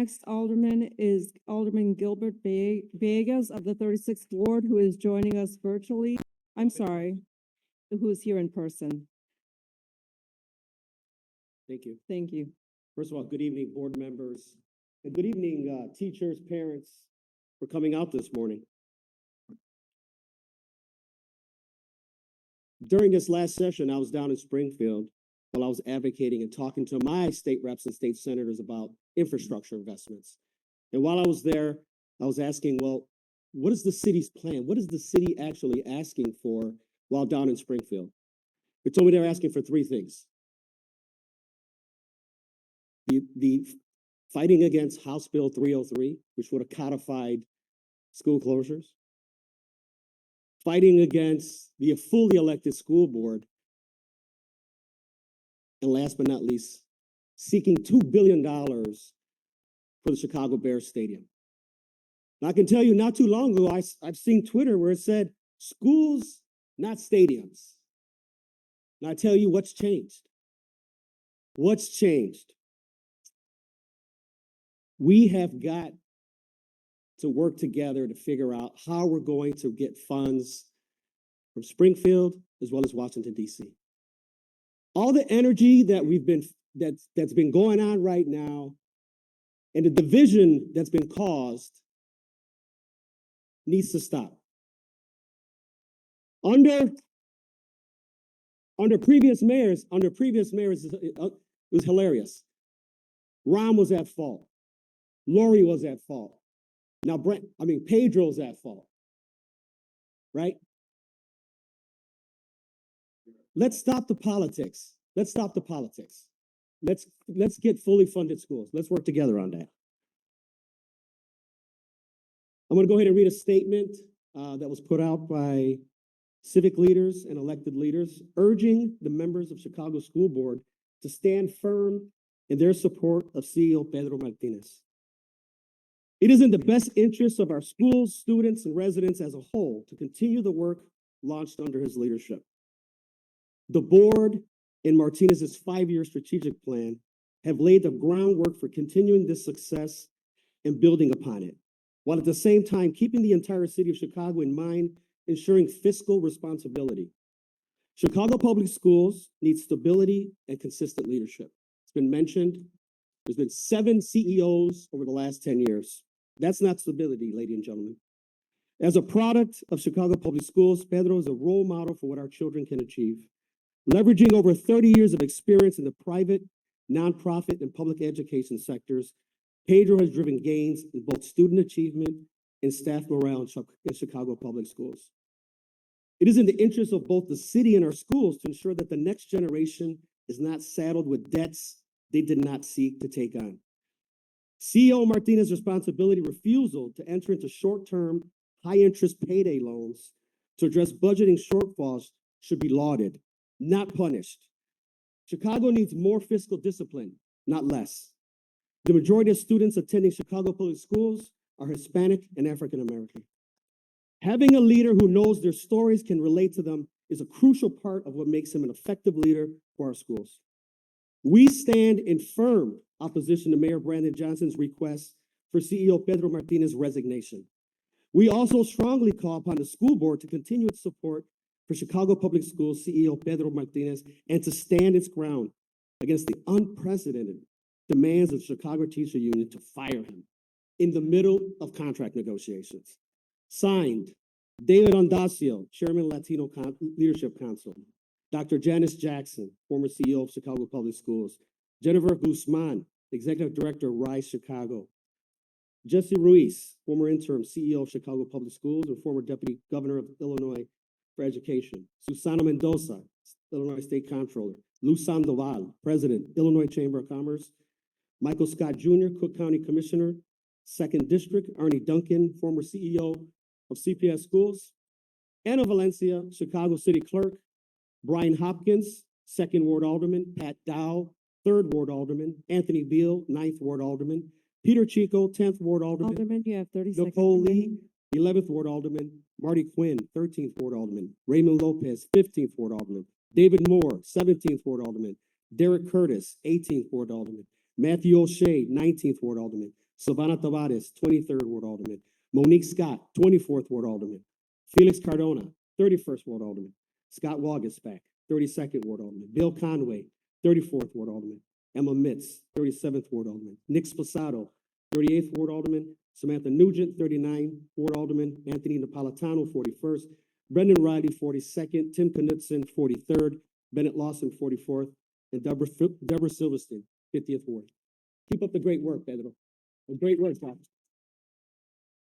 Next alderman is Alderman Gilbert Villegas of the 36th Ward, who is joining us virtually. I'm sorry, who is here in person. Thank you. Thank you. First of all, good evening, board members, and good evening, teachers, parents, for coming out this morning. During this last session, I was down in Springfield while I was advocating and talking to my state reps and state senators about infrastructure investments. And while I was there, I was asking, well, what is the city's plan? What is the city actually asking for while down in Springfield? They told me they're asking for three things. The fighting against House Bill 303, which would have codified school closures. Fighting against the fully elected school board. And last but not least, seeking $2 billion for the Chicago Bears Stadium. Now, I can tell you not too long ago, I've seen Twitter where it said, schools, not stadiums. Now I tell you what's changed. What's changed? We have got to work together to figure out how we're going to get funds from Springfield as well as Washington, D.C. All the energy that that's been going on right now and the division that's been caused needs to stop. Under previous mayors, it was hilarious. Ron was at fault. Lori was at fault. Now, Pedro's at fault, right? Let's stop the politics. Let's stop the politics. Let's get fully funded schools. Let's work together on that. I'm going to go ahead and read a statement that was put out by civic leaders and elected leaders, urging the members of Chicago School Board to stand firm in their support of CEO Pedro Martinez. It is in the best interest of our schools, students, and residents as a whole to continue the work launched under his leadership. The board and Martinez's 5-year strategic plan have laid the groundwork for continuing this success and building upon it, while at the same time keeping the entire city of Chicago in mind, ensuring fiscal responsibility. Chicago Public Schools need stability and consistent leadership. It's been mentioned, there's been 7 CEOs over the last 10 years. That's not stability, ladies and gentlemen. As a product of Chicago Public Schools, Pedro is a role model for what our children can achieve. Leveraging over 30 years of experience in the private, nonprofit, and public education sectors, Pedro has driven gains in both student achievement and staff morale in Chicago Public Schools. It is in the interest of both the city and our schools to ensure that the next generation is not saddled with debts they did not seek to take on. CEO Martinez's responsibility refusal to enter into short-term, high-interest payday loans to address budgeting shortfalls should be lauded, not punished. Chicago needs more fiscal discipline, not less. The majority of students attending Chicago Public Schools are Hispanic and African American. Having a leader who knows their stories, can relate to them, is a crucial part of what makes him an effective leader for our schools. We stand in firm opposition to Mayor Brandon Johnson's request for CEO Pedro Martinez's resignation. We also strongly call upon the school board to continue its support for Chicago Public Schools CEO Pedro Martinez and to stand its ground against the unprecedented demands of the Chicago Teacher Union to fire him in the middle of contract negotiations. Signed, David Ondacio, Chairman Latino Leadership Council. Dr. Janice Jackson, former CEO of Chicago Public Schools. Jennifer Guzman, Executive Director of RISE Chicago. Jesse Ruiz, former interim CEO of Chicago Public Schools and former Deputy Governor of Illinois for Education. Susana Mendoza, Illinois State Comptroller. Lou Sandoval, President, Illinois Chamber of Commerce. Michael Scott Jr., Cook County Commissioner, 2nd District. Arnie Duncan, former CEO of CPS Schools. Anna Valencia, Chicago City Clerk. Brian Hopkins, 2nd Ward Alderman. Pat Dow, 3rd Ward Alderman. Anthony Beal, 9th Ward Alderman. Peter Chico, 10th Ward Alderman. Alderman, you have 30 seconds. Nicole Lee, 11th Ward Alderman. Marty Quinn, 13th Ward Alderman. Raymond Lopez, 15th Ward Alderman. David Moore, 17th Ward Alderman. Derek Curtis, 18th Ward Alderman. Matthew O'Shea, 19th Ward Alderman. Silvana Tavares, 23rd Ward Alderman. Monique Scott, 24th Ward Alderman. Felix Cardona, 31st Ward Alderman. Scott Wagasback, 32nd Ward Alderman. Bill Conway, 34th Ward Alderman. Emma Mitz, 37th Ward Alderman. Nick Sposado, 38th Ward Alderman. Samantha Nugent, 39th Ward Alderman. Anthony Napolitano, 41st. Brendan Riley, 42nd. Tim Knutson, 43rd. Bennett Lawson, 44th. And Deborah Silverstein, 50th Ward. Keep up the great work, Pedro. Great work, guys.